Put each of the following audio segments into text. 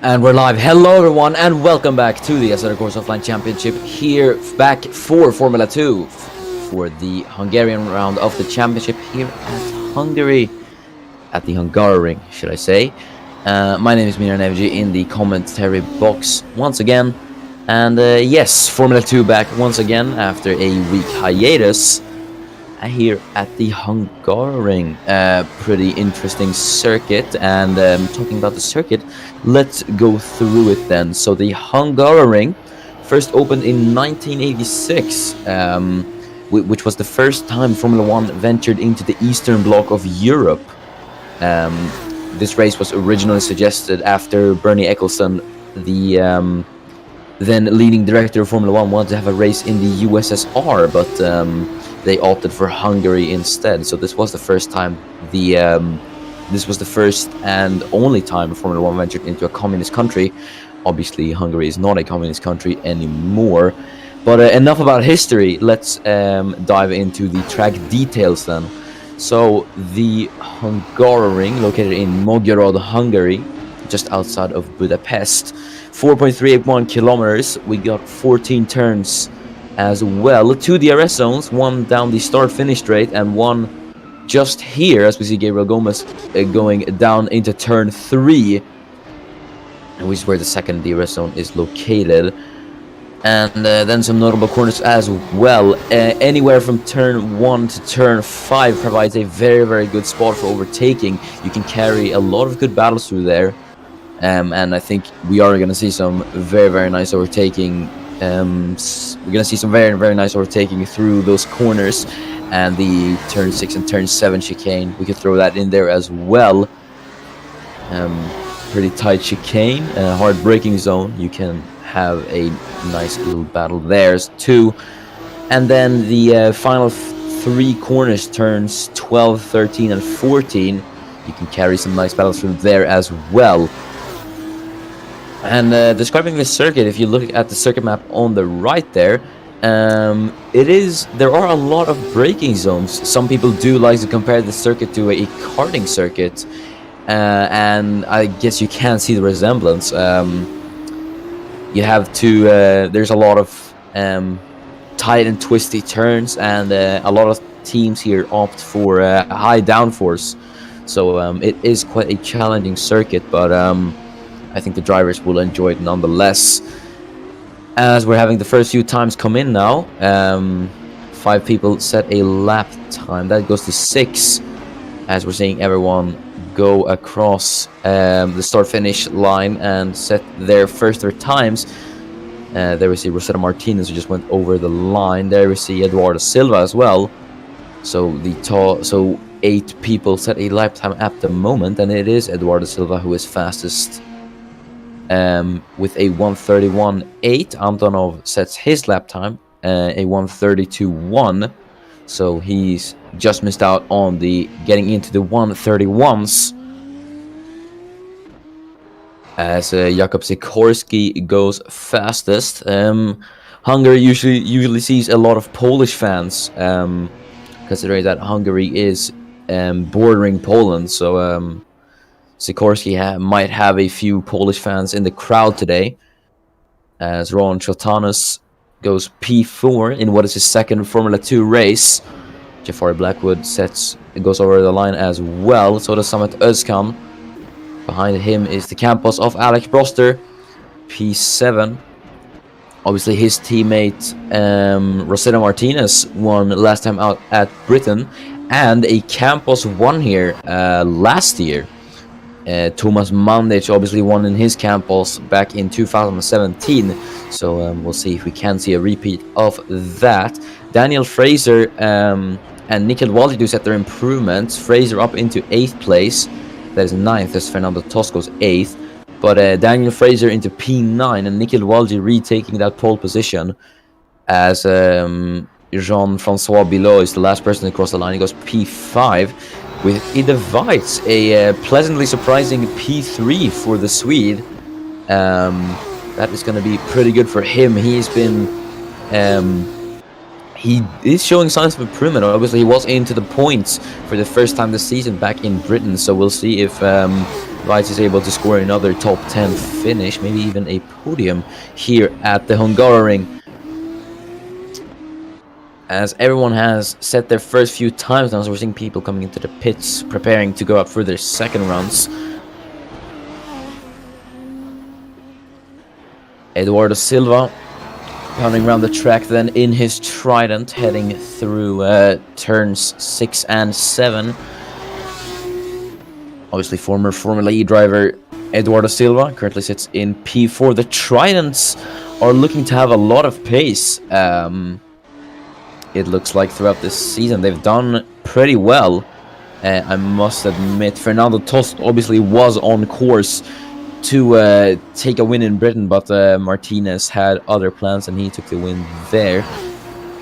And we're live. Hello everyone and welcome back to the Assetto Corsa Offline Championship, here back for Formula 2 for the Hungarian round of the championship here at Hungary, at the Hungaroring, should I say. My name is Miran Evji in the commentary box once again, and yes, Formula 2 back once again after a week hiatus here at the Hungaroring. Pretty interesting circuit, and talking about the circuit, let's go through it then. So the Hungaroring first opened in 1986, which was the first time Formula 1 ventured into the eastern bloc of Europe. This race was originally suggested after Bernie Ecclestone, the then leading director of Formula 1, wanted to have a race in the USSR, but they opted for Hungary instead. So this was the first time this was the first and only time Formula 1 ventured into a communist country. Obviously, Hungary is not a communist country anymore. But enough about history. Let's dive into the track details then. So the Hungaroring, located in Magyarország, Hungary, just outside of Budapest, 4.381 kilometers. We got 14 turns as well, 2 DRS zones, one down the start-finish straight and one just here, as we see Gabriel Gomez going down into turn 3, which is where the second DRS zone is located. And then some notable corners as well. Anywhere from turn 1 to turn 5 provides a very, very good spot for overtaking. You can carry a lot of good battles through there, and I think we are going to see some very, very nice overtaking. We're going to see some very, very nice overtaking through those corners, and the turn 6 and turn 7 chicane, we could throw that in there as well. Pretty tight chicane, hard braking zone. You can have a nice little battle there too. And then the final 3 corners, turns 12, 13 and 14, you can carry some nice battles through there as well. And describing this circuit, if you look at the circuit map on the right there, there are a lot of braking zones. Some people do like to compare the circuit to a karting circuit, and I guess you can see the resemblance. You have to, there's a lot of tight and twisty turns, and a lot of teams here opt for high downforce. So it is quite a challenging circuit, but I think the drivers will enjoy it nonetheless. As we're having the first few times come in now, 5 people set a lap time. That goes to 6, as we're seeing everyone go across the start-finish line and set their first 3 times. There we see Rosetta Martinez, who just went over the line. There we see Eduardo Silva as well. So 8 people set a lap time at the moment, and it is Eduardo Silva who is fastest with a 1:31.8. Antonov sets his lap time a 1:32.1. So he's just missed out on the getting into the 1:31s. As Jakub Sikorski goes fastest. Hungary usually sees a lot of Polish fans considering that Hungary is bordering Poland. So Sikorski might have a few Polish fans in the crowd today, as Ron Chotanus goes P4 in what is his second Formula 2 race. Jafari Blackwood goes over the line as well. So does Samet Özkan. Behind him is the Campos of Alex Broster, P7. Obviously, his teammate Rosetta Martinez won last time out at Britain, and a Campos won here last year. Thomas Mandic obviously won in his Campos back in 2017, so we'll see if we can see a repeat of that. Daniel Fraser and Nikhil Waldi do set their improvements. Fraser up into 8th place, that is 9th, as Fernando Tosco's 8th. But Daniel Fraser into P9 and Nikhil Waldi retaking that pole position, as Jean-Francois Bilot is the last person to cross the line. He goes P5 with Ide Weitz, a pleasantly surprising P3 for the Swede. That is going to be pretty good for him. He's been he is showing signs of improvement. Obviously, he was into the points for the first time this season back in Britain, so we'll see if Weitz is able to score another top 10 finish, maybe even a podium here at the Hungaroring. As everyone has set their first few times now, so we're seeing people coming into the pits, preparing to go up for their second runs. Eduardo Silva pounding around the track then in his Trident, heading through turns 6 and 7. Obviously, former Formula E driver Eduardo Silva currently sits in P4. The Tridents are looking to have a lot of pace. It looks like throughout this season they've done pretty well. I must admit, Fernando Tost obviously was on course to take a win in Britain, but Martinez had other plans and he took the win there.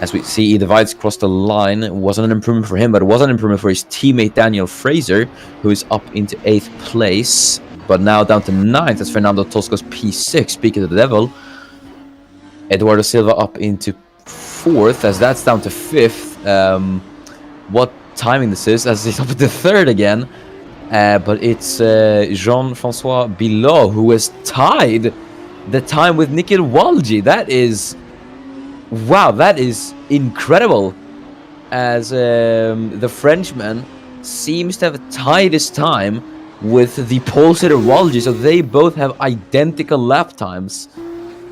As we see, Ide Weitz crossed the line. It wasn't an improvement for him, but it was an improvement for his teammate Daniel Fraser, who is up into 8th place, but now down to 9th as Fernando Tost goes P6, speaking of the devil. Eduardo Silva up into 4th, as that's down to 5th. What timing this is, as he's up into 3rd again. But it's Jean-Francois Bilot who has tied the time with Nikhil Waldi. That is... wow, that is incredible. As the Frenchman seems to have tied his time with the pole sitter Waldi, so they both have identical lap times.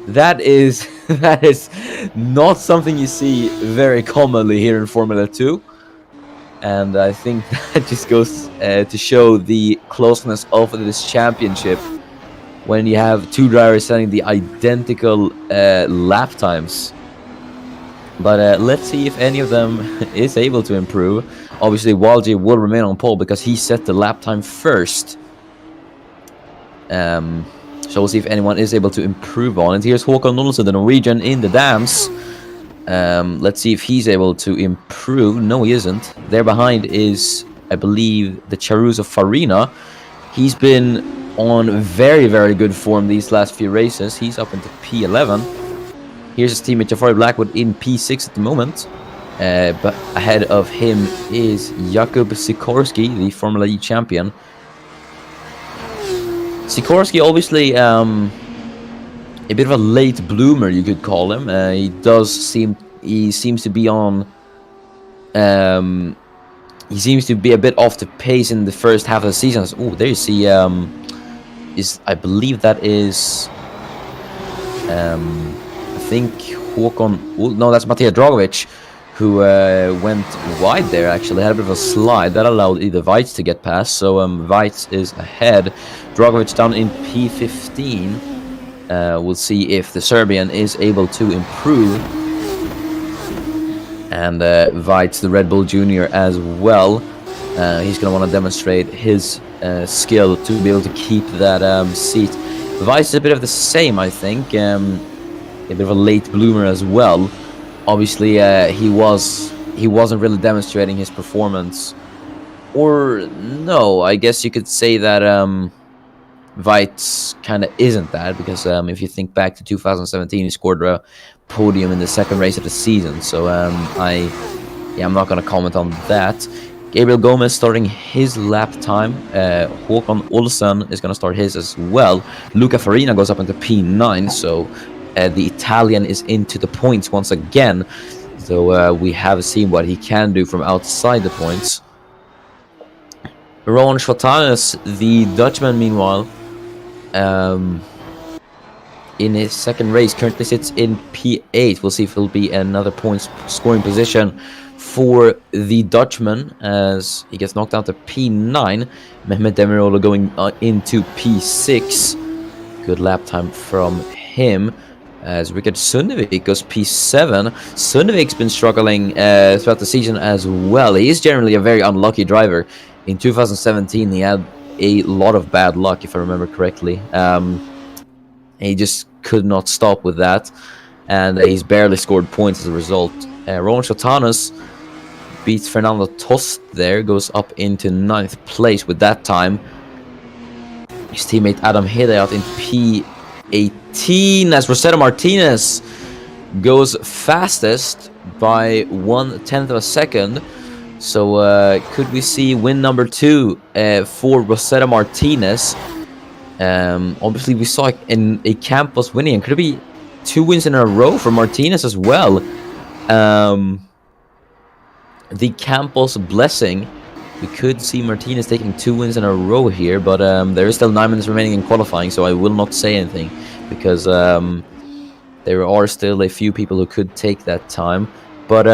That is that is not something you see very commonly here in Formula 2. And I think that just goes to show the closeness of this championship when you have two drivers setting the identical lap times. But let's see if any of them is able to improve. Obviously, Waldi will remain on pole because he set the lap time first. So we'll see if anyone is able to improve on it. Here's Håkon Olsen, the Norwegian, in the dams. Let's see if he's able to improve. No, he isn't. There behind is, I believe, the Charuz of Farina. He's been on very, very good form these last few races. He's up into P11. Here's his teammate Jafari Blackwood in P6 at the moment. But ahead of him is Jakub Sikorski, the Formula E champion. Sikorski, obviously, a bit of a late bloomer, you could call him. He seems to be on. He seems to be a bit off the pace in the first half of the season. Oh, there you see. I believe that is. I think Håkon. No, that's Matej Dragovic, who went wide there. Actually, had a bit of a slide that allowed Ide Weitz to get past. So Weitz is ahead. Dragovic down in P15. We'll see if the Serbian is able to improve. And Weitz, the Red Bull Junior, as well. He's going to want to demonstrate his skill to be able to keep that seat. Weitz is a bit of the same, I think. A bit of a late bloomer as well. Obviously, he wasn't really demonstrating his performance. Or no, I guess you could say that Weitz kind of isn't that, because if you think back to 2017, he scored a podium in the second race of the season. So I Yeah, I'm not going to comment on that. Gabriel Gomez starting his lap time. Håkon Olsen is going to start his as well. Luca Farina goes up into P9, so the Italian is into the points once again. So we have seen what he can do from outside the points. Ron Schotanus, the Dutchman, meanwhile, in his second race, currently sits in P8. We'll see if it'll be another points scoring position for the Dutchman as he gets knocked down to P9. Mehmet Demirolu going into P6. Good lap time from him. As Rickard Sundevik goes P7. Sundevik's been struggling throughout the season as well. He is generally a very unlucky driver. In 2017, he had a lot of bad luck, if I remember correctly. He just could not stop with that, and he's barely scored points as a result. Roman Shotanus beats Fernando Tost there, goes up into 9th place with that time. His teammate Adam Hedayat in P18 as Rosetta Martinez goes fastest by 1/10 of a second. So could we see win number 2 for Rosetta Martinez? Obviously we saw a Campos winning, and could it be 2 wins in a row for Martinez as well? The Campos blessing. We could see Martinez taking 2 wins in a row here, but there is still 9 minutes remaining in qualifying, so I will not say anything because there are still a few people who could take that time. But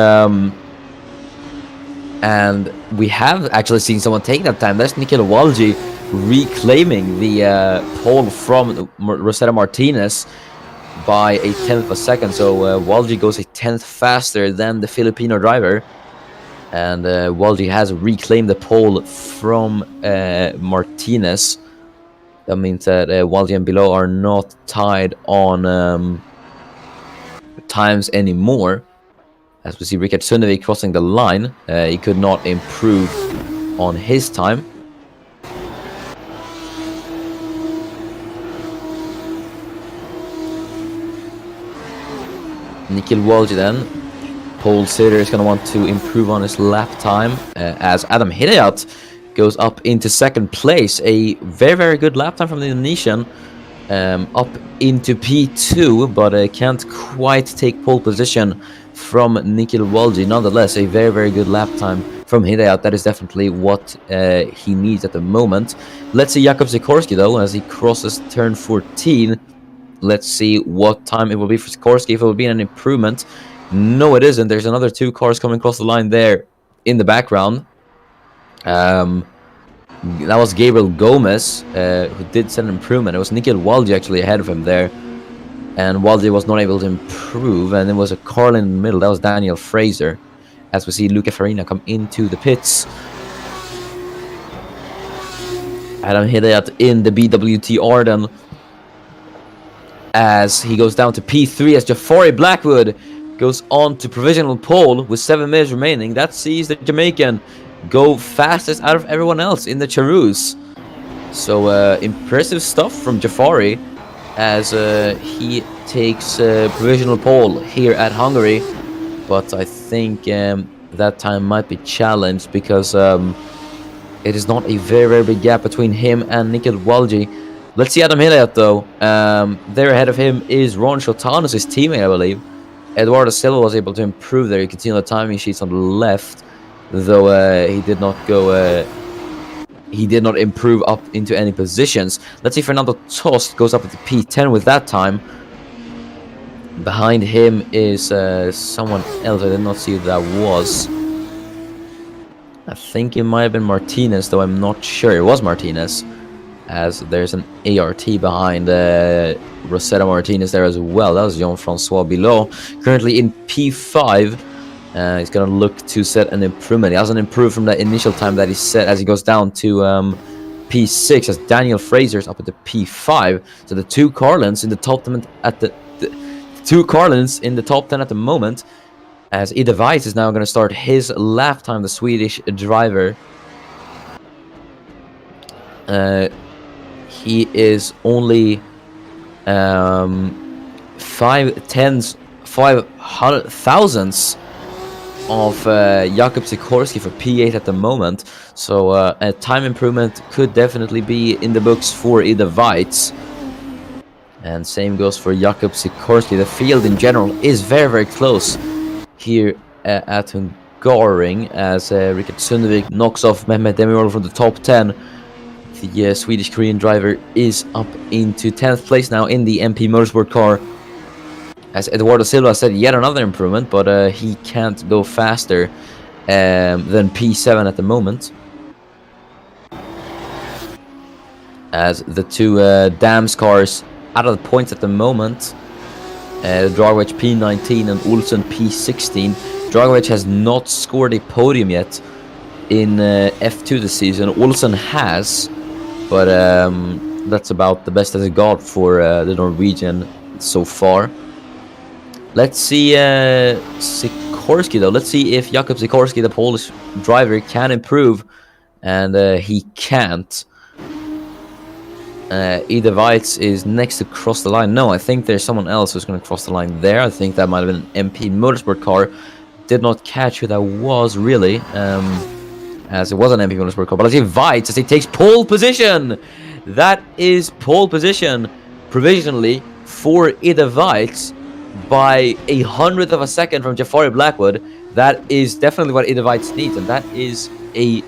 and we have actually seen someone take that time. That's Nikhil Walji reclaiming the pole from Rosetta Martinez by a 10th of a second. So Walji goes a 10th faster than the Filipino driver, and Walji has reclaimed the pole from Martinez. That means that Walji and Below are not tied on times anymore. As we see Rickard Sundevik crossing the line, he could not improve on his time. Nikhil Walji then, pole sitter, is going to want to improve on his lap time as Adam Hidayat goes up into 2nd place. A very, very good lap time from the Indonesian, up into P2, but can't quite take pole position from Nikhil Walji. Nonetheless, a very, very good lap time from Hidayat. That is definitely what he needs at the moment. Let's see Jakub Sikorsky, though, as he crosses turn 14. Let's see what time it will be for Sikorsky, if it will be an improvement. No, it isn't. There's another 2 cars coming across the line there in the background. That was Gabriel Gomez, who did set an improvement. It was Nikhil Walji actually ahead of him there, and Walji was not able to improve, and there was a car in the middle. That was Daniel Fraser, as we see Luca Farina come into the pits. Adam Hidayat in the BWT then, as he goes down to P3 as Jafari Blackwood goes on to provisional pole with 7 minutes remaining. That sees the Jamaican go fastest out of everyone else in the Charus. So impressive stuff from Jafari as he takes provisional pole here at Hungary. But I think that time might be challenged because it is not a very, very big gap between him and Nikhil Walji. Let's see Adam Hidayat though. There ahead of him is Ron Shotanus, his teammate, I believe. Eduardo Silva was able to improve there. You can see on the timing sheets on the left, though he did not go. He did not improve up into any positions. Let's see Fernando Tost goes up into P10 with that time. Behind him is someone else. I did not see who that was. I think it might have been Martinez, though I'm not sure. It was Martinez, as there's an ART behind Rosetta Martinez there as well. That was Jean-Francois Bilot, currently in P5. He's going to look to set an improvement. He hasn't improved from that initial time that he set as he goes down to P6, as Daniel Fraser's up at the P5. So the 2 Carlins in the top 10 at the 2 Carlins in the top 10 at the moment, as Ida Weiss is now going to start his lap time, the Swedish driver. He is only 5 thousandths of Jakub Sikorski for P8 at the moment. So a time improvement could definitely be in the books for Ida Weitz. And same goes for Jakub Sikorski. The field in general is very, very close here at Hungarian, as Rickard Sundevik knocks off Mehmet Demirol from the top 10. The Swedish-Korean driver is up into 10th place now in the MP Motorsport car. As Eduardo Silva said, yet another improvement, but he can't go faster than P7 at the moment. As the two Dams cars out of the points at the moment, Dragovic P19 and Olsen P16. Dragovic has not scored a podium yet in F2 this season. Olsen has, but that's about the best that it got for the Norwegian so far. Let's see Sikorski though. Let's see if Jakub Sikorski, the Polish driver, can improve, and he can't. Ida Weitz is next to cross the line. No, I think there's someone else who's going to cross the line there. I think that might have been an MP Motorsport car. Did not catch who that was really, as it was an MP Motorsport car. But let's see Weitz as he takes pole position. That is pole position provisionally for Ida Weitz by 1/100th of a second from Jafari Blackwood. That is definitely what Ida Weitz needs, and that is a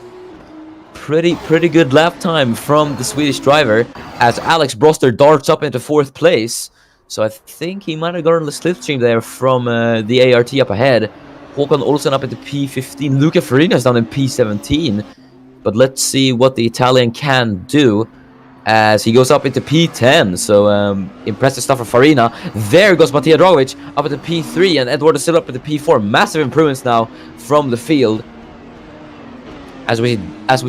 pretty good lap time from the Swedish driver, as Alex Broster darts up into 4th place. So I think he might have gotten the slipstream there from the ART up ahead. Håkan Olsen up into P15. Luca Farina is down in P17. But let's see what the Italian can do as he goes up into P10. So impressive stuff for Farina. There goes Matija Dragovic up into P3, and Eduardo Silva up into P4. Massive improvements now from the field, as we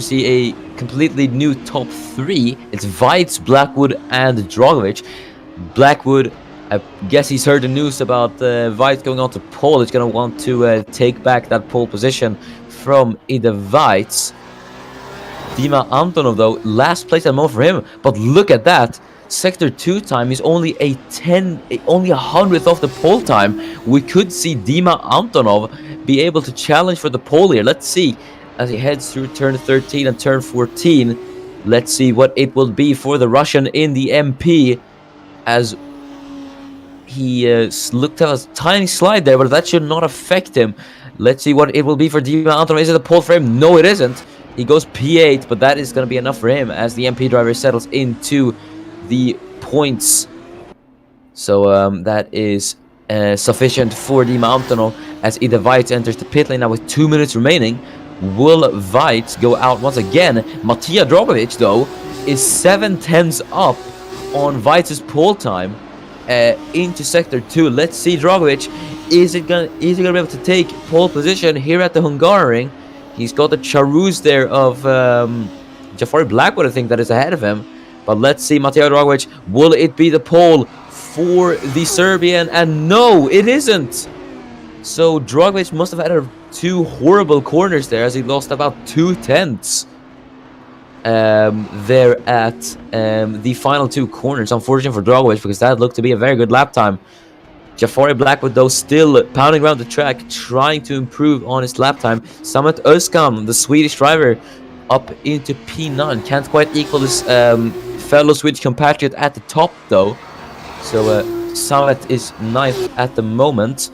see a completely new top 3. It's Weitz, Blackwood, and Dragovic. Blackwood, I guess he's heard the news about Weitz going on to pole. He's going to want to take back that pole position from Ida Weitz. Dima Antonov, though, last place at the moment for him. But look at that. Sector 2 time is only only 100th off the pole time. We could see Dima Antonov be able to challenge for the pole here. Let's see. As he heads through turn 13 and turn 14, let's see what it will be for the Russian in the MP, as he looked at a tiny slide there, but that should not affect him. Let's see what it will be for Dima Antonov. Is it a pole for him? No, it isn't. He goes P8, but that is going to be enough for him as the MP driver settles into the points. So that is sufficient for Dima Antonov as Ida Weitz enters the pit lane now with 2 minutes remaining. Will Weitz go out once again? Matija Dragovic, though, is 7/10ths up on Weitz's pole time into Sector 2. Let's see Dragovic. Is he gonna be able to take pole position here at the Hungarian? He's got the Charus there of Jafari Blackwood, I think, that is ahead of him. But let's see Matija Dragovic. Will it be the pole for the Serbian? And no, it isn't. So Dragovic must have had 2 horrible corners there, as he lost about 2/10ths there at the final 2 corners. Unfortunate for Dragovic, because that looked to be a very good lap time. Jafari Blackwood, though, still pounding around the track, trying to improve on his lap time. Samet Özkan, the Swedish driver, up into P9. Can't quite equal his fellow Swedish compatriot at the top, though. So Samet is 9th at the moment.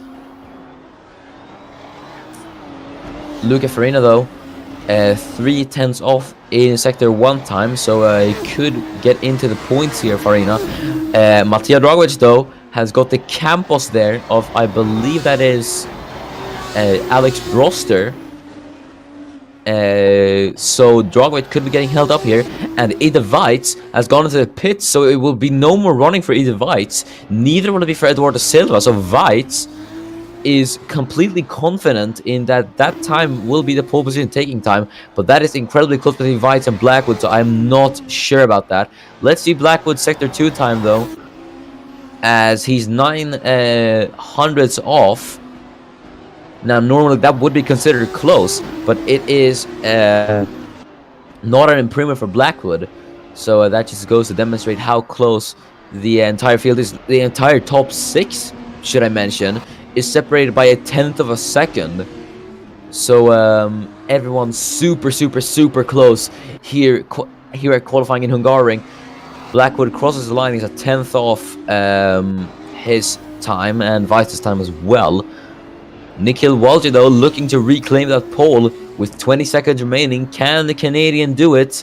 Luca Farina, though, 3/10ths off in Sector 1 time, so he could get into the points here, Farina. Matija Dragovic, though, has got the Campos there of, I believe that is Alex Broster. So Dragovic could be getting held up here, and Ida Weitz has gone into the pits, so it will be no more running for Ida Weitz. Neither will it be for Eduardo Silva, so Weitz is completely confident in that time will be the pole position taking time, but that is incredibly close between Weitz and Blackwood, so I'm not sure about that. Let's see Blackwood's Sector 2 time, though, as he's 9/100ths off. Now, normally that would be considered close, but it is not an improvement for Blackwood, so that just goes to demonstrate how close the entire field is. The entire top 6, should I mention, is separated by 1/10th of a second So everyone's super close here at qualifying in Hungaroring. Blackwood crosses the line. He's a 10th off his time and Weiss's time as well. Nikhil Walji, though, looking to reclaim that pole with 20 seconds remaining. Can the Canadian do it?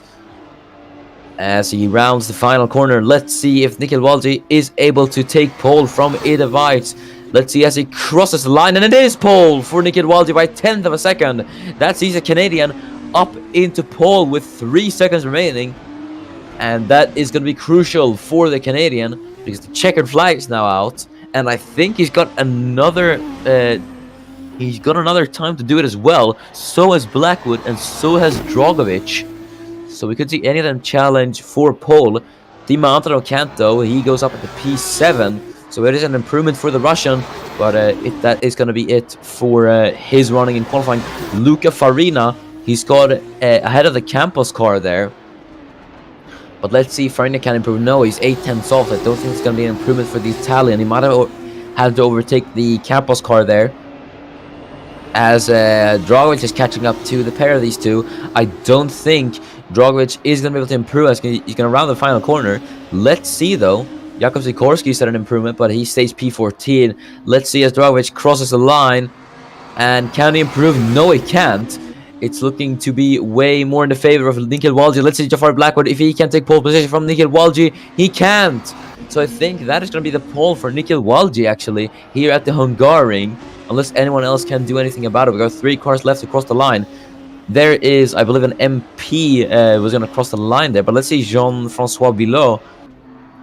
As he rounds the final corner, let's see if Nikhil Walji is able to take pole from Ida Weitz. Let's see as he crosses the line, and it is pole for Nikhil Walji by 10th of a second. That sees a Canadian up into pole with 3 seconds remaining. And that is going to be crucial for the Canadian because the checkered flag is now out. And I think he's got another time to do it as well. So has Blackwood and so has Dragovic. So we could see any of them challenge for pole. Dima Antonov can't though. He goes up at the P7. So it is an improvement for the Russian. But that is going to be it for his running in qualifying. Luca Farina, he's got ahead of the Campos car there. But let's see if Farina can improve. No, he's 8/10 off. I don't think it's going to be an improvement for the Italian. He might have had to overtake the Campos car there. As Dragovic is catching up to the pair of these two. I don't think Dragovic is going to be able to improve. He's going to round the final corner. Let's see, though. Jakub Sikorski said an improvement, but he stays P14. Let's see as Dragovic crosses the line. And can he improve? No, he can't. It's looking to be way more in the favor of Nikhil Walji. Let's see Jafar Blackwood. If he can take pole position from Nikhil Walji, he can't. So I think that is going to be the pole for Nikhil Walji, actually, here at the Hungaroring. Unless anyone else can do anything about it. We've got 3 cars left to cross the line. There is, I believe, an MP was going to cross the line there. But let's see Jean-Francois Bilot.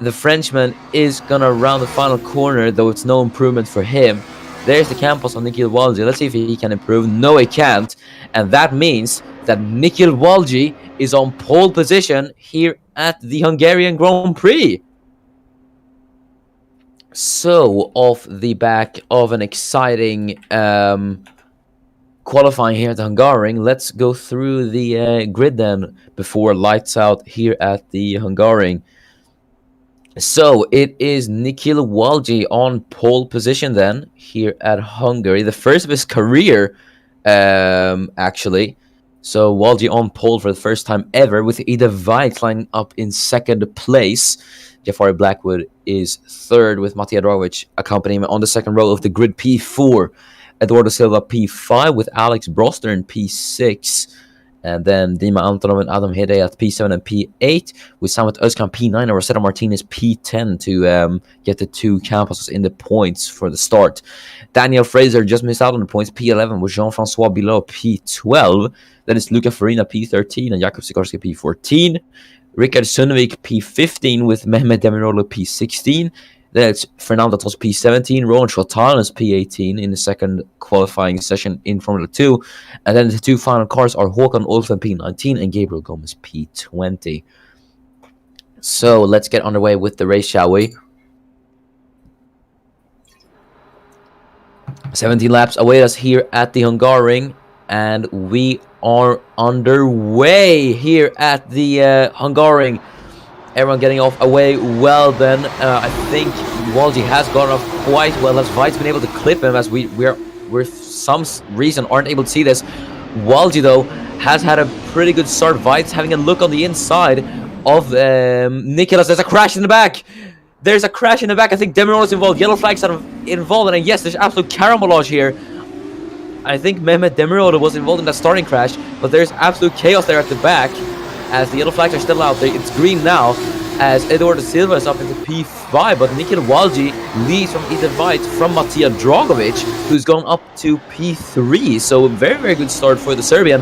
The Frenchman is going to round the final corner, though it's no improvement for him. There's the Campos on Nikhil Walji. Let's see if he can improve. No, he can't. And that means that Nikhil Walji is on pole position here at the Hungarian Grand Prix. So, off the back of an exciting qualifying here at the Hungaroring, let's go through the grid then before lights out here at the Hungaroring. So, it is Nikhil Walji on pole position then here at Hungary. The first of his career, actually. So, Walji on pole for the first time ever with Ida Weitz lining up in second place. Jafari Blackwood is third with Matija Dragovic accompanying him on the second row of the grid P4. Eduardo Silva P5 with Alex Broster in P6. And then Dima Antonov and Adam Hede at P7 and P8 with Samet Özkan P9 and Rosetta Martinez P10 to get the 2 campuses in the points for the start. Daniel Fraser just missed out on the points, P11 with Jean-Francois Bilot P12. Then it's Luca Farina P13 and Jakub Sikorski P14. Rickard Sundvik P15 with Mehmet Demiroglu P16. Then it's Fernando Tos P17, Rowan Schwartanes P18 in the second qualifying session in Formula 2. And then the 2 final cars are Håkan Olsen P19 and Gabriel Gomez P20. So let's get underway with the race, shall we? 17 laps await us here at the Hungaroring. And we are underway here at the Hungaroring. Everyone getting off away well then. I think Walji has gotten off quite well as Weitz been able to clip him as we're for some reason aren't able to see this. Walji though has had a pretty good start. Weitz having a look on the inside of Nicholas. There's a crash in the back. There's a crash in the back. I think Demirol is involved. Yellow flags are involved. And yes, there's absolute carambolage here. I think Mehmet Demirol was involved in that starting crash. But there's absolute chaos there at the back. As the yellow flags are still out there. It's green now. As Eduardo Silva is up into P5. But Nikhil Walji leads from Ida Weitz from Matija Dragovic, who's gone up to P3. So a very, very good start for the Serbian.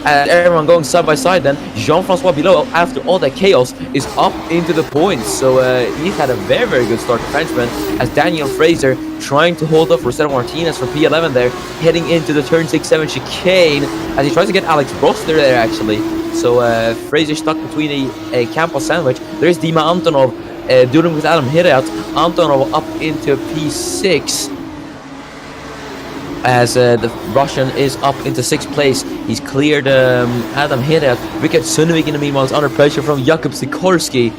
And everyone going side by side then. Jean-Francois Bilot, after all that chaos, is up into the points. So he's had a very, very good start, the Frenchman. As Daniel Fraser trying to hold up Rosetta Martinez from P11 there, heading into the turn 6-7 chicane. As he tries to get Alex Broster there, actually. So Fraser stuck between a Campos sandwich. There's Dima Antonov doing with Adam Hirat. Antonov up into P6. As the Russian is up into 6th place. He's cleared Adam Hirat. Rickard Sundvik in the meanwhile is under pressure from Jakub Sikorski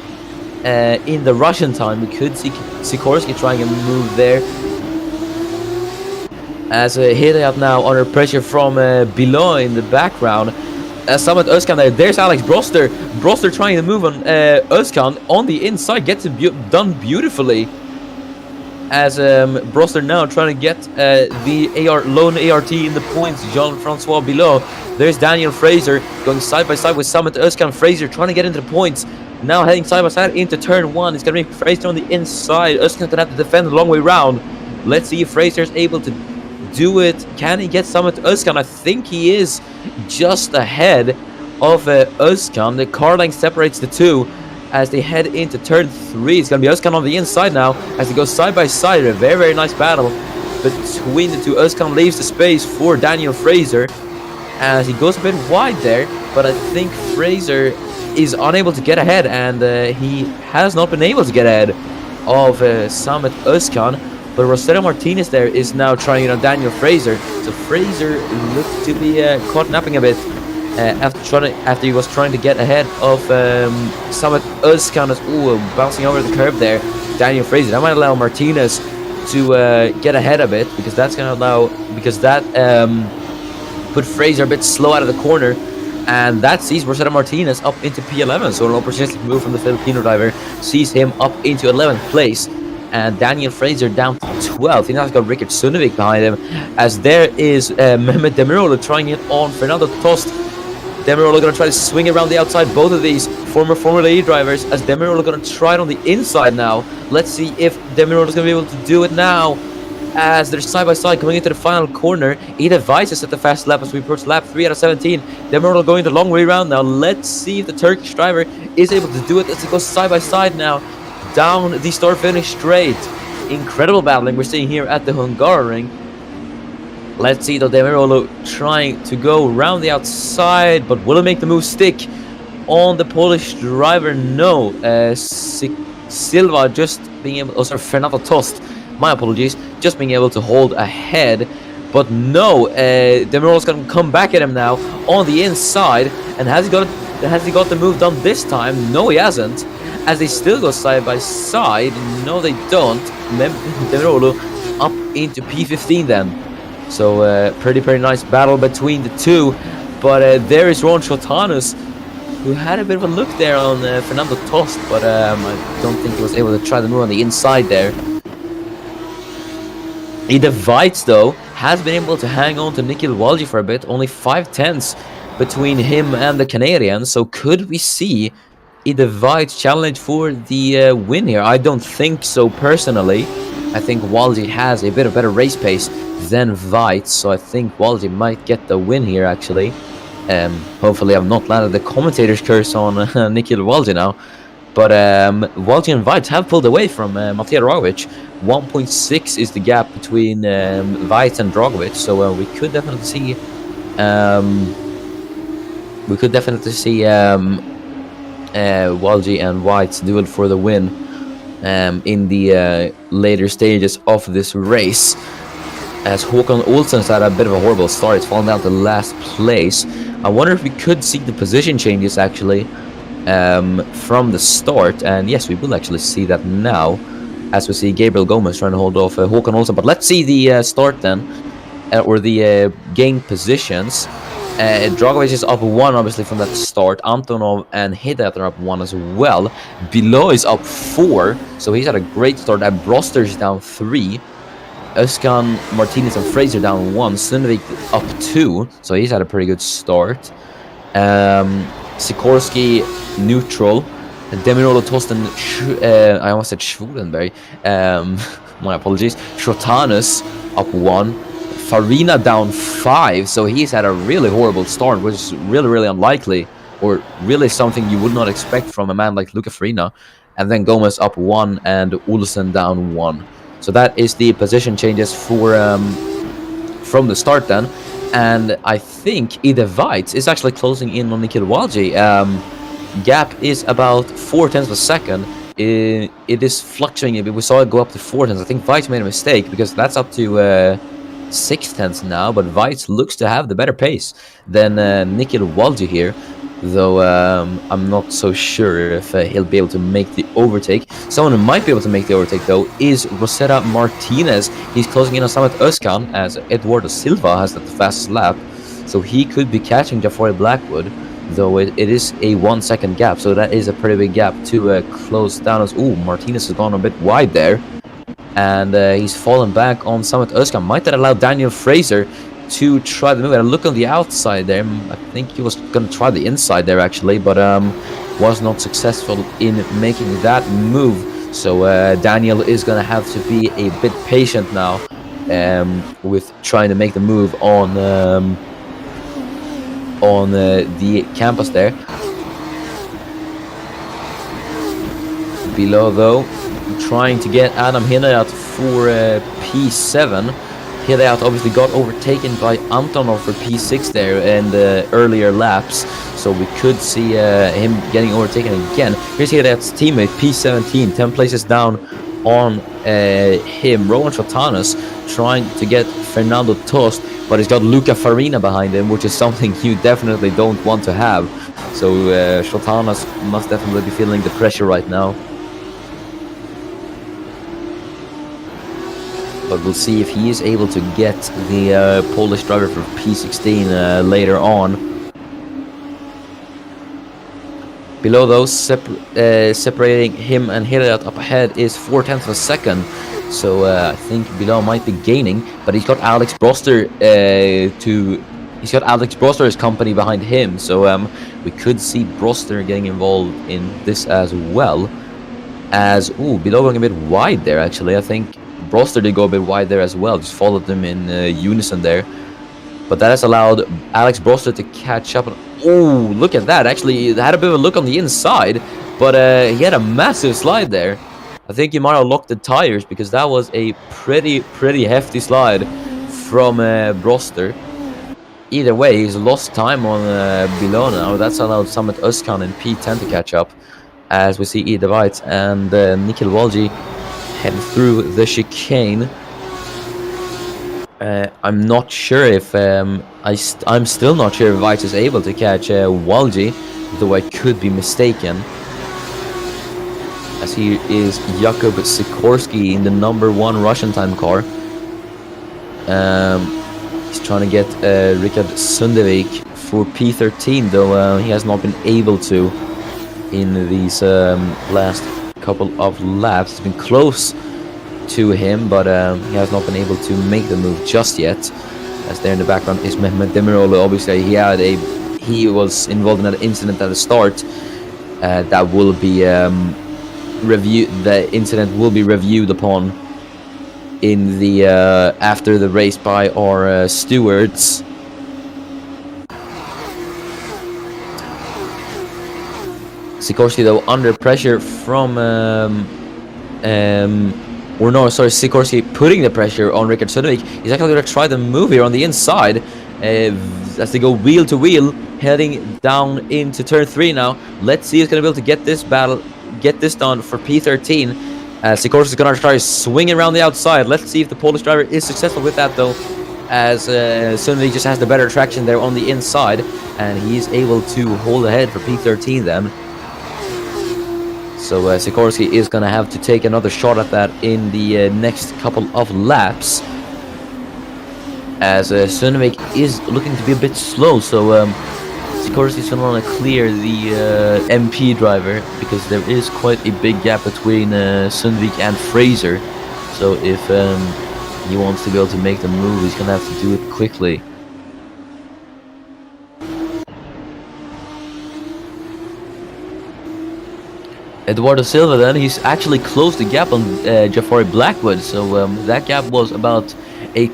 in the Russian time. We could see Sikorski trying a move there. As Hidayat now under pressure from below in the background. Summit Özkan there. There's Alex Broster. Broster trying to move on Özkan on the inside. Gets it done beautifully. As Broster now trying to get the lone ART in the points. Jean-Francois below. There's Daniel Fraser going side by side with Summit Özkan. Fraser trying to get into the points. Now heading side by side into turn 1. It's going to be Fraser on the inside. Özkan's going to have to defend the long way round. Let's see if Fraser's able to do it. Can he get Summit Özkan? I think he is just ahead of Özkan. The car length separates the two as they head into turn 3. It's going to be Özkan on the inside now as they go side by side. A very, very nice battle between the two. Özkan leaves the space for Daniel Fraser as he goes a bit wide there, but I think Fraser is unable to get ahead, and he has not been able to get ahead of Summit Özkan. But Rosero Martinez there is now trying Daniel Fraser. So Fraser looks to be caught napping a bit after he was trying to get ahead of Summit Özkan. Bouncing over the curb there. Daniel Fraser. That might allow Martinez to get ahead a bit, because that's going to allow, because that put Fraser a bit slow out of the corner. And that sees Rosero Martinez up into P11. So an opportunistic move from the Filipino driver sees him up into 11th place. And Daniel Fraser down to 12th. He now has got Rickard Sundevik behind him. As there is Mehmet Demirolu trying it on Fernando Tost. Demirolu going to try to swing around the outside. Both of these former Formula E drivers. As Demirolu going to try it on the inside now. Let's see if Demirolu is going to be able to do it now. As they're side by side coming into the final corner. Ida Weiss is at the fast lap as we approach lap 3 out of 17. Demirolu going the long way around now. Let's see if the Turkish driver is able to do it as it goes side by side now. Down the start finish straight. Incredible battling we're seeing here at the Hungarian. Let's see though, Demirolu trying to go around the outside, but will it make the move stick on the Polish driver? No. Silva just being able, Fernando Tost, my apologies, just being able to hold ahead. But no, Demirolu's going to come back at him now on the inside. And has he got the move done this time? No, he hasn't. As they still go side by side. No, they don't. Demirolu up into P15 then. So pretty nice battle between the two. But there is Ron Shotanus, who had a bit of a look there on Fernando Tost, but I don't think he was able to try the move on the inside there. Ida Weitz, though, has been able to hang on to Nikhil Walji for a bit. Only 5/10 between him and the Canadian. So could we see Ida Weitz challenge for the win here? I don't think so personally. I think Walji has a bit of better race pace than Weitz, so I think Walji might get the win here actually. Hopefully I've not landed the commentator's curse on Nikhil Walji now. But Walji and Weitz have pulled away from Matej Dragovic. 1.6 is the gap between Weitz and Dragovic, so we could definitely see Walji and Weitz duel for the win in the later stages of this race. As Håkan Olsen's had a bit of a horrible start, it's fallen down to last place. I wonder if we could see the position changes actually from the start, and yes, we will actually see that now, as we see Gabriel Gomez trying to hold off Håkan Olsen. But let's see the start then, or the game positions. Dragovic is up 1 obviously from that start. Antonov and Hidayat are up 1 as well. Below is up 4, so he's had a great start. And Broster's down 3. Özkan, Martinez and Fraser down 1. Sundevik up 2, so he's had a pretty good start. Sikorsky neutral. Demirolu, Tosten, I almost said Schwulenberg. My apologies. Shotanus up 1. Farina down 5, so he's had a really horrible start, which is really unlikely, or really something you would not expect from a man like Luca Farina. And then Gomez up 1 and Olsen down 1. So that is the position changes for from the start then. And I think Ida Weitz is actually closing in on Nikhil Walji. Gap is about 0.4 of a second. It is fluctuating. We saw it go up to 0.4. I think Weitz made a mistake, because that's up to 0.6 now. But Weitz looks to have the better pace than Nikhil Walji here, though I'm not so sure if he'll be able to make the overtake. Someone who might be able to make the overtake, though, is Rosetta Martinez. He's closing in on Samet Özkan, as Eduardo Silva has the fastest lap, so he could be catching Jafari Blackwood, though it is a 1 second gap, so that is a pretty big gap to close down. As Martinez has gone a bit wide there, and he's fallen back on Samet Özkan. Might that allow Daniel Fraser to try the move? And look on the outside there. I think he was going to try the inside there, actually, but was not successful in making that move. So Daniel is going to have to be a bit patient now with trying to make the move on the campus there. Below, though, trying to get Adam Hinayat for P7. Hinayat obviously got overtaken by Antonov for P6 there in the earlier laps, so we could see him getting overtaken again. Here's Hinayat's teammate, P17, 10 places down on him. Rowan Shotanas trying to get Fernando Tost, but he's got Luca Farina behind him, which is something you definitely don't want to have. So Shotanas must definitely be feeling the pressure right now. But we'll see if he is able to get the Polish driver for P16 later on. Below those, separating him and Hinayat up ahead is 4/10 of a second. So I think Below might be gaining, but he's got Alex Broster he's got Alex Broster's company behind him. So we could see Broster getting involved in this as well. As Below going a bit wide there, actually. I think Broster did go a bit wide there as well, just followed them in unison there. But that has allowed Alex Broster to catch up. Look at that. Actually, he had a bit of a look on the inside, but he had a massive slide there. I think he might have locked the tires, because that was a pretty hefty slide from Broster. Either way, he's lost time on Below now. That's allowed Samet Özkan in P10 to catch up, as we see Ida Weitz and Nikhil Walji heading through the chicane. I'm not sure if I'm still not sure if Weitz is able to catch Walji, though I could be mistaken, as he is Jakub Sikorsky in the #1 Russian time car. He's trying to get Richard Sundevik for P13, though he has not been able to in these last couple of laps. It's been close to him, but he has not been able to make the move just yet. As there in the background is Mehmet Demiroglu. Obviously, he was involved in that incident at the start. That will be reviewed. The incident will be reviewed upon in the after the race by our stewards. Sikorsky, though, under pressure from Sikorsky putting the pressure on Richard Sundevik. He's actually going to try the move here on the inside as they go wheel to wheel, heading down into turn 3 now. Let's see who's going to be able to get this done for P13. Sikorsky is going to try swinging around the outside. Let's see if the Polish driver is successful with that, though, as Sundevik just has the better traction there on the inside, and he's able to hold ahead for P13 then. So Sikorsky is going to have to take another shot at that in the next couple of laps, as Sundevik is looking to be a bit slow. So Sikorsky is going to want to clear the MP driver, because there is quite a big gap between Sundevik and Fraser. So if he wants to be able to make the move, he's going to have to do it quickly. Eduardo Silva, then, he's actually closed the gap on Jafari Blackwood, so that gap was about a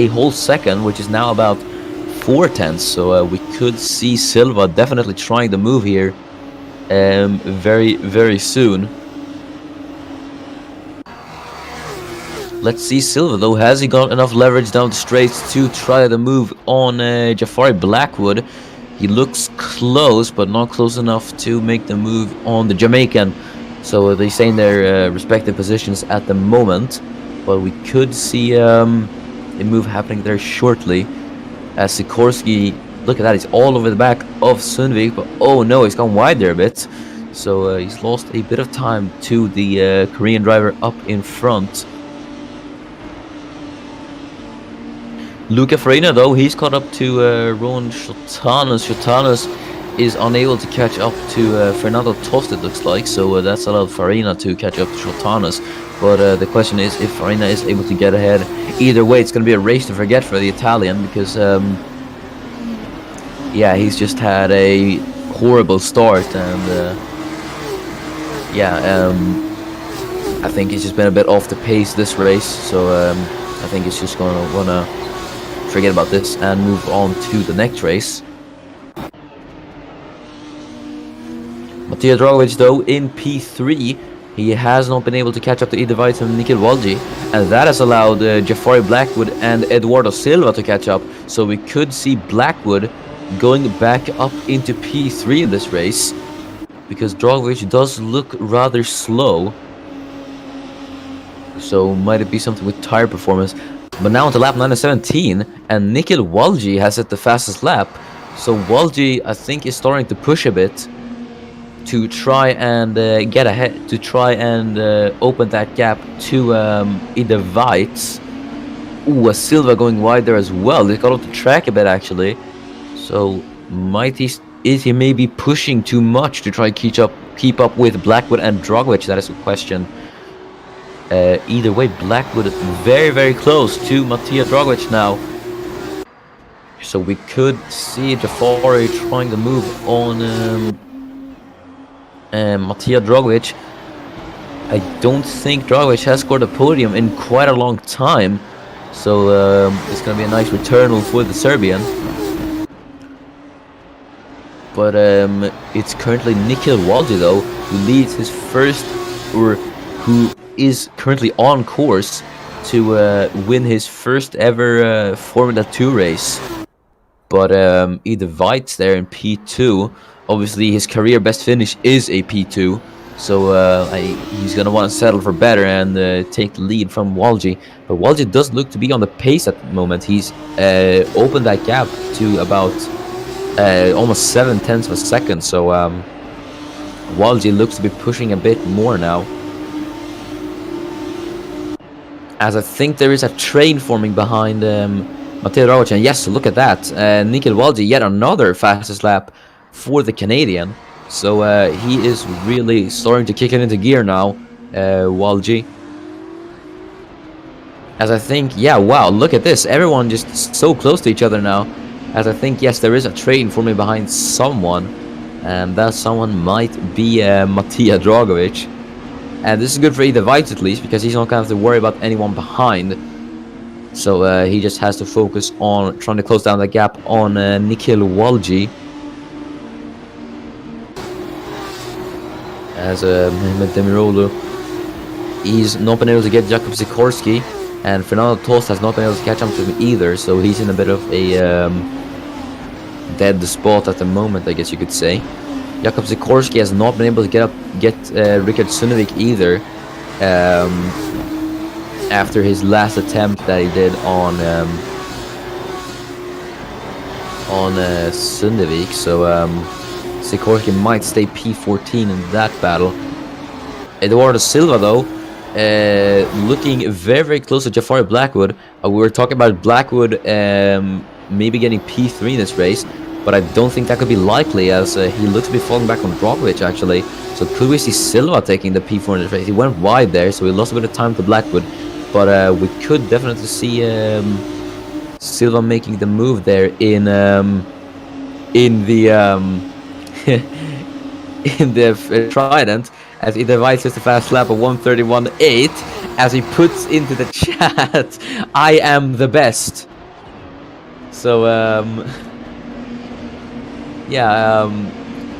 whole second, which is now about 4/10. So we could see Silva definitely trying the move here very soon. Let's see Silva, though. Has he got enough leverage down the straights to try the move on Jafari Blackwood? He looks close, but not close enough to make the move on the Jamaican. So they stay in their respective positions at the moment. But we could see a move happening there shortly, as Sikorsky Look at that, he's all over the back of Sundvik, but oh no, he's gone wide there a bit. So he's lost a bit of time to the Korean driver up in front. Luca Farina, though, he's caught up to Ron Shotanas. Shotanas is unable to catch up to Fernando Tost, it looks like. So that's allowed Farina to catch up to Shotanas. But the question is if Farina is able to get ahead. Either way, it's going to be a race to forget for the Italian because, yeah, he's just had a horrible start. And, yeah, I think he's just been a bit off the pace this race. So I think he's just going to want to forget about this and move on to the next race. Matija Dragovic, though, in P3, he has not been able to catch up to Ide Weitz and Nikhil Walji, and that has allowed Jafari Blackwood and Eduardo Silva to catch up. So we could see Blackwood going back up into P3 in this race, because Dragovic does look rather slow. So might it be something with tire performance? But now onto lap 9:17, and Nikhil Walji has set the fastest lap. So Walji, I think, is starting to push a bit to try and get ahead, to try and open that gap to Ide Weitz. Ooh, a Silva going wide there as well. They got off the track a bit, actually. So is he maybe pushing too much to try and keep up with Blackwood and Dragovic? That is a question. Either way, Blackwood very, very close to Matija Dragovic now. So we could see Jafari trying to move on Matija Dragovic. I don't think Dragovic has scored a podium in quite a long time. So it's going to be a nice returnal for the Serbian. But it's currently Nikhil Walji, though, who leads his first, or who is currently on course to win his first ever Formula 2 race. But Ide Weitz there in P2. Obviously, his career best finish is a P2. So he's going to want to settle for better and take the lead from Walji. But Walji does look to be on the pace at the moment. He's opened that gap to about almost 7/10 of a second. So Walji looks to be pushing a bit more now. As I think there is a train forming behind Matija Dragovic. And yes, look at that. Nikhil Walji, yet another fastest lap for the Canadian. So he is really starting to kick it into gear now, Walji. As I think, yeah, wow, look at this. Everyone just so close to each other now. As I think, yes, there is a train forming behind someone. And that someone might be Matija Dragovic. And this is good for Ide Weitz at least, because he's not going to have to worry about anyone behind. So he just has to focus on trying to close down the gap on Nikhil Walji. As Mehmet Demiroglu, he's not been able to get Jakub Sikorski, and Fernando Tost has not been able to catch up to him either. So he's in a bit of a dead spot at the moment, I guess you could say. Jakub Sikorski has not been able to get Richard Sundvik either, after his last attempt that he did on Sundvik. So Sikorski might stay P14 in that battle. Eduardo Silva, though, looking very, very close to Jafari Blackwood. We were talking about Blackwood maybe getting P3 in this race, but I don't think that could be likely, as he looks to be falling back on Dragovic, actually. So could we see Silva taking the P4 in this race? He went wide there, so he lost a bit of time to Blackwood. But we could definitely see Silva making the move there in the in the Trident, as Ide Weitz has the fast lap of 1:31.8, as he puts into the chat, "I am the best." So yeah,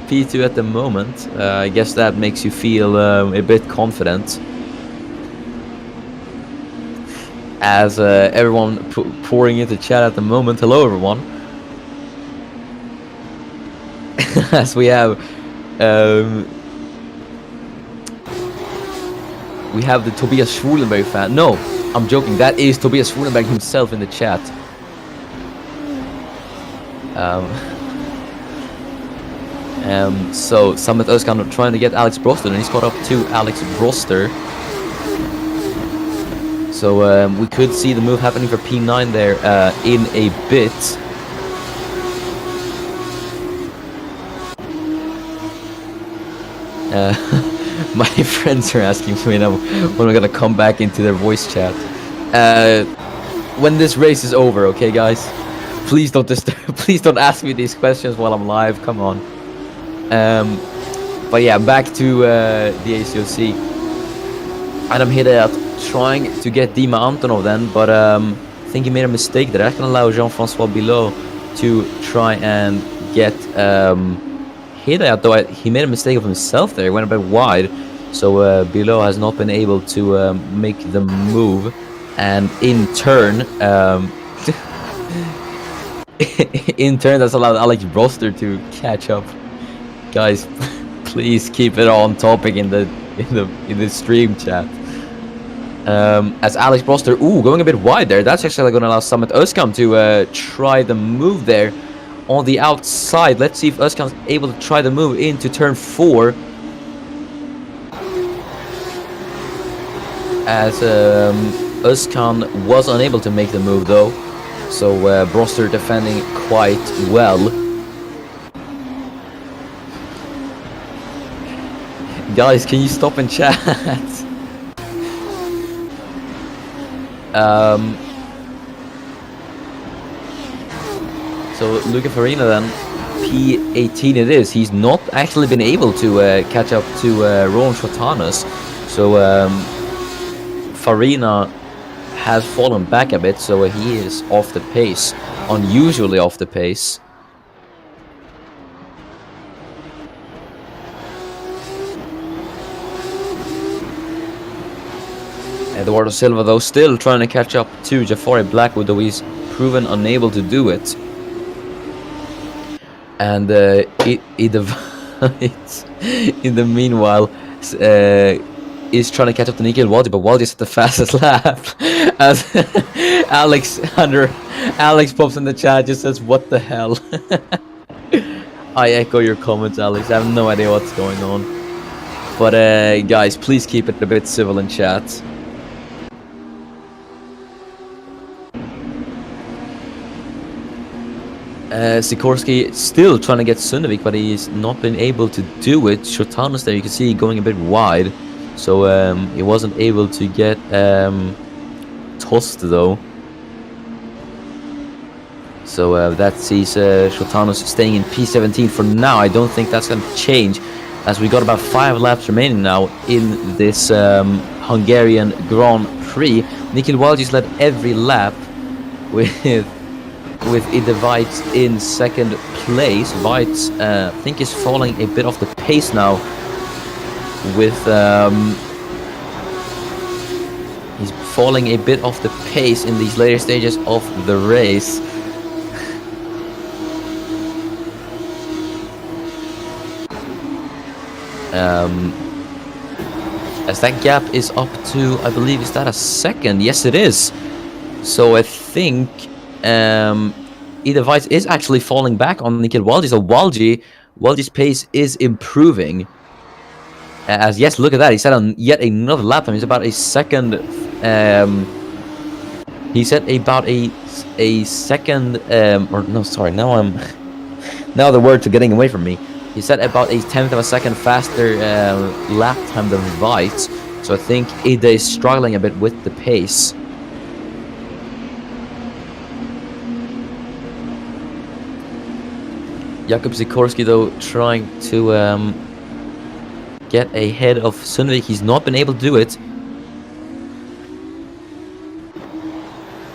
P2 at the moment. I guess that makes you feel a bit confident, as everyone pouring into chat at the moment. Hello, everyone. As we have the Tobias Schwulenberg fan. No, I'm joking. That is Tobias Schwulenberg himself in the chat. Um, so Summit Özkan trying to get Alex Broster, and he's caught up to Alex Broster. So we could see the move happening for P9 there in a bit. My friends are asking me now when we're gonna come back into their voice chat. When this race is over, okay, guys? Please don't please don't ask me these questions while I'm live. Come on. But yeah, back to the ACOC. Adam Hidayat trying to get Dima Antonov then, but I think he made a mistake there. That can allow Jean-Francois Bilot to try and get Hidayat, though he made a mistake of himself there. He went a bit wide, so Bilot has not been able to make the move, and in turn, that's allowed Alex Broster to catch up. Guys, please keep it on topic in the stream chat. As Alex Broster, going a bit wide there. That's actually going to allow Summit Özkan to try the move there on the outside. Let's see if Özkan's able to try the move into turn 4. As Özkan was unable to make the move though. So Broster defending quite well. Guys, can you stop and chat? So Luca Farina then, P18 it is. He's not actually been able to catch up to Roland Schotanus. So Farina has fallen back a bit, so he is off the pace, unusually off the pace. Eduardo Silva though still trying to catch up to Jafari Blackwood, though he's proven unable to do it. And in the meanwhile is trying to catch up to Nikhil Waldi, but Waldi's at the fastest lap. As Alex pops in the chat, just says, "What the hell?" I echo your comments, Alex. I have no idea what's going on. But guys, please keep it a bit civil in chat. Sikorsky still trying to get Sundevik, but he's not been able to do it. Schotanus there, you can see going a bit wide, so he wasn't able to get tossed though. So that sees Schotanus staying in P17 for now. I don't think that's going to change, as we got about 5 laps remaining now in this Hungarian Grand Prix. Nikhil Walji's led every lap with Ide Weitz in second place. Weitz, I think, is falling a bit off the pace now. With he's falling a bit off the pace in these later stages of the race. As that gap is up to, I believe, is that a second? Yes, it is. So I think Ide Weitz is actually falling back on Nikhil Walji. So Walji's pace is improving. As yes, look at that. He set on yet another lap time. He's about a second. He said about a second. Or no, sorry. Now the words are getting away from me. He said about a 10th of a second faster lap time than Weitz. So I think Ide is struggling a bit with the pace. Jakub Sikorsky though trying to get ahead of Sundevik. He's not been able to do it.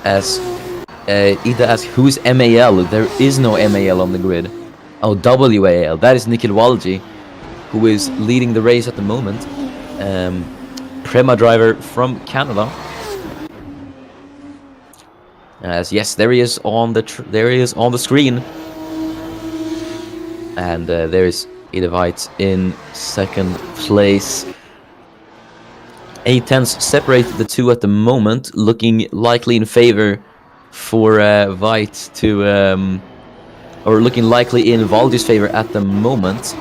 As Ida asks, who's MAL? There is no MAL on the grid. Oh, WAL. That is Nikhil Walji, who is leading the race at the moment. Prema driver from Canada. As yes, there he is on the screen. And there is Ide Weitz in second place. 8 tenths separate the two at the moment, looking likely in favor for Weitz to or looking likely in Valdi's favor at the moment.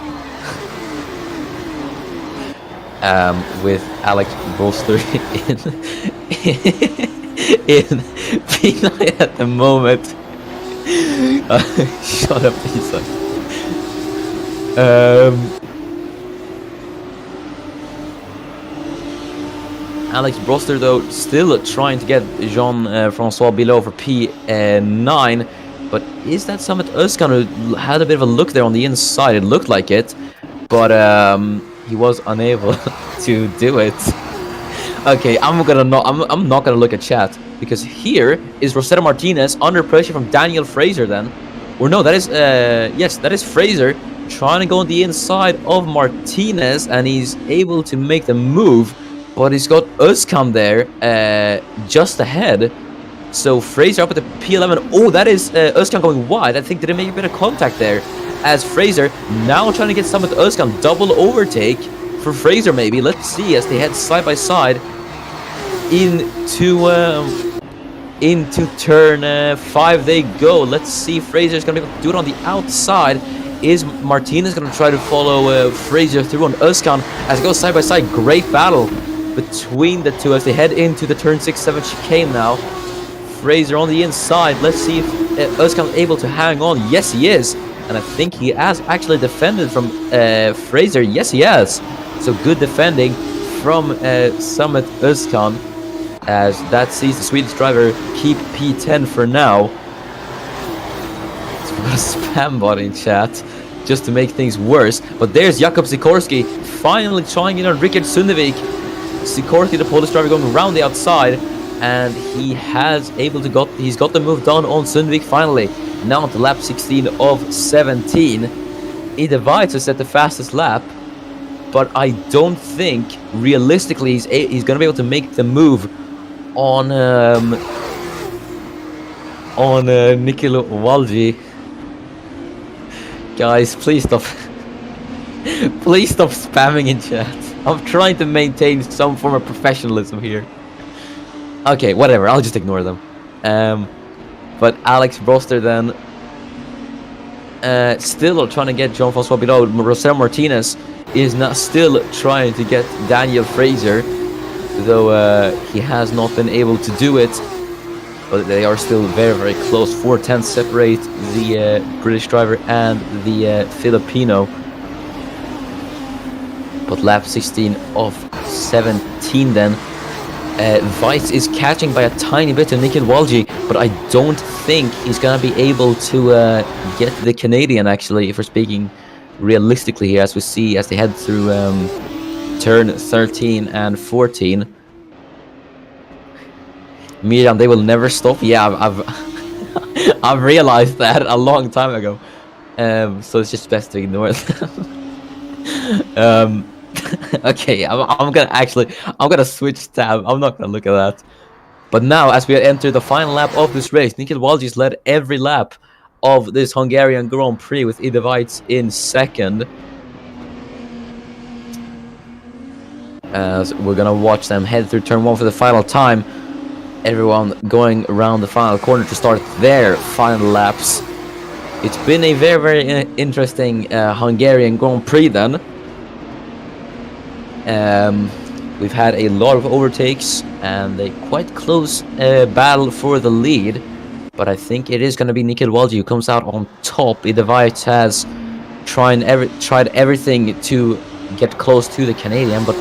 With Alex Bolster in P9 at the moment. Shut up, Lisa. Alex Broster, though, still trying to get Jean-Francois below for P9. But is that Summit Özkan who had a bit of a look there on the inside? It looked like it. But he was unable to do it. Okay, I'm not gonna look at chat, because here is Rosetta Martinez under pressure from Daniel Fraser then. Or no, that is yes, that is Fraser trying to go on the inside of Martinez, and he's able to make the move, but he's got Özkan there just ahead. So Fraser up at the P11. Oh, that is Özkan going wide. I think did it make a bit of contact there, as Fraser now trying to get some with Özkan. Double overtake for Fraser maybe. Let's see as they head side by side into turn 5 they go. Let's see, Fraser's gonna be able to do it on the outside. Is Martinez gonna try to follow Fraser through on Özkan as it goes side by side? Great battle between the two as they head into the turn 6-7 chicane now. Fraser on the inside. Let's see if Özkan is able to hang on. Yes, he is. And I think he has actually defended from Fraser. Yes, he has. So good defending from Summit Özkan, as that sees the Swedish driver keep P10 for now. So we've got a spam bot in chat just to make things worse. But there's Jakub Sikorski finally trying in on Rickard Sundevik. Sikorski, the Polish driver, going around the outside, and he's got the move done on Sundevik finally. Now on to lap 16 of 17. He divides to set the fastest lap, but I don't think realistically he's gonna be able to make the move on Nikhil Walji. Guys, please stop. Please stop spamming in chat. I'm trying to maintain some form of professionalism here. Okay, whatever. I'll just ignore them. But Alex Broster then still trying to get Jean-Francois below. Rosel Martinez is not still trying to get Daniel Fraser, though he has not been able to do it. But they are still very, very close. 4 tenths separate the British driver and the Filipino. But lap 16 of 17 then. Weiss is catching by a tiny bit to Nikhil Walji, but I don't think he's gonna be able to get the Canadian, actually, if we're speaking realistically here, as we see as they head through turn 13 and 14. Miriam, they will never stop. Yeah, I've realized that a long time ago. So it's just best to ignore them. Okay, I'm gonna switch tab. I'm not gonna look at that. But now, as we enter the final lap of this race, Nikhil Walji's led every lap of this Hungarian Grand Prix with Ide Weitz in second. So we're gonna watch them head through turn 1 for the final time. Everyone going around the final corner to start their final laps. It's been a very, very interesting Hungarian Grand Prix then. We've had a lot of overtakes and a quite close battle for the lead, but I think it is going to be Nikhil Walji who comes out on top. Ide Weitz has tried everything to get close to the Canadian, but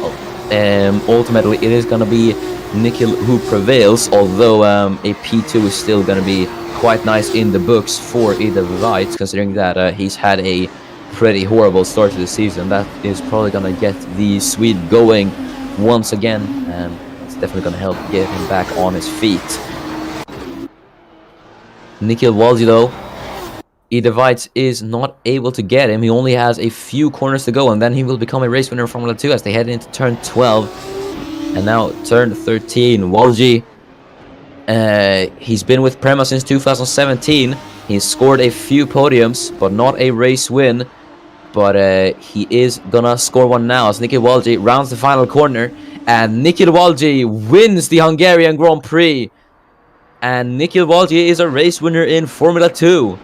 ultimately it is going to be Nikhil who prevails, although a P2 is still going to be quite nice in the books for Ide Weitz, considering that he's had a pretty horrible start to the season. That is probably gonna get the Swede going once again, and it's definitely gonna help get him back on his feet. Nikhil Walji, though, Ide Weitz is not able to get him. He only has a few corners to go, and then he will become a race winner in Formula 2 as they head into turn 12 and now turn 13. Walji, he's been with Prema since 2017. He's scored a few podiums, but not a race win. But he is gonna score one now as Nikhil Walji rounds the final corner, and Nikhil Walji wins the Hungarian Grand Prix, and Nikhil Walji is a race winner in Formula 2.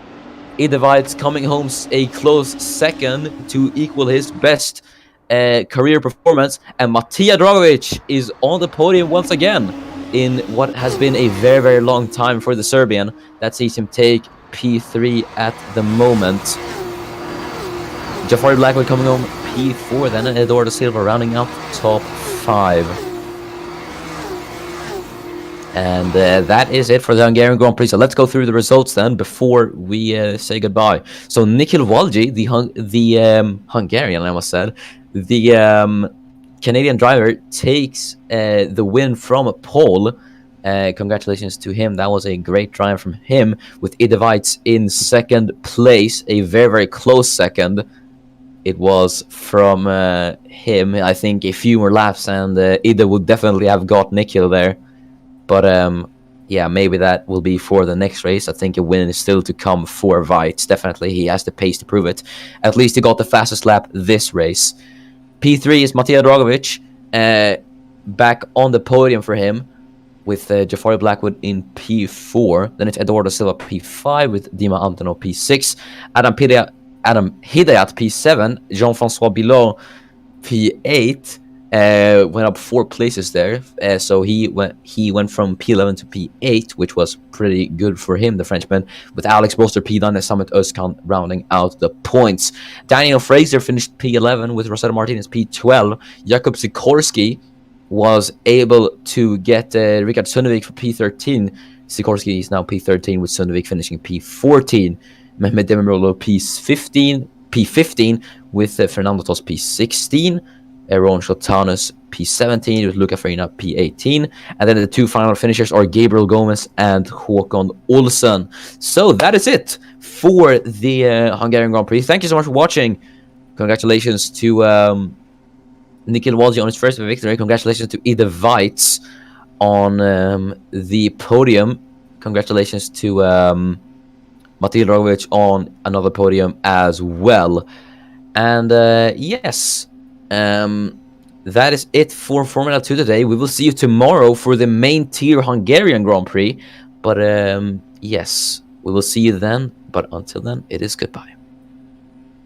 Idevite's coming home a close second to equal his best career performance. And Matija Dragovic is on the podium once again in what has been a very, very long time for the Serbian. That sees him take P3 at the moment. Jafari Blackwood coming home P4 then, and Eduardo Silva rounding out top 5. And that is it for the Hungarian Grand Prix. So let's go through the results then before we say goodbye. So Nikhil Walji, the Hungarian, I almost said, the Canadian driver, takes the win from pole. Congratulations to him. That was a great drive from him, with Idevite's in second place, a very, very close second. It was from him, I think, a few more laps, and Ida would definitely have got Nikhil there. But yeah, maybe that will be for the next race. I think a win is still to come for Weitz. Definitely, he has the pace to prove it. At least he got the fastest lap this race. P3 is Matija Dragovic, back on the podium for him, with Jafari Blackwood in P4. Then it's Eduardo Silva P5 with Dima Antonov P6. Adam Hidayat P7. Jean-Francois Bilot P8. Went up 4 places there, so he went from P11 to P8, which was pretty good for him, the Frenchman, with Alex Boster P9 and Samet Özkan rounding out the points. Daniel Fraser finished P11 with Rosetta Martinez P12. Jakub Sikorski was able to get Richard Sundevik for P13. Sikorski is now P13 with Sundevik finishing P14. Mehmet Demirolu P15 with Fernando Tos P16. Aaron Shotanus P17 with Luca Farina P18, and then the 2 final finishers are Gabriel Gomez and Håkon Olsen. So that is it for the Hungarian Grand Prix. Thank you so much for watching. Congratulations to Nikhil Walji on his first victory. Congratulations to Ida Weitz on the podium. Congratulations to Matija Dragovic on another podium as well. And yes, that is it for Formula 2 today. We will see you tomorrow for the main tier Hungarian Grand Prix. But yes, we will see you then. But until then, it is goodbye.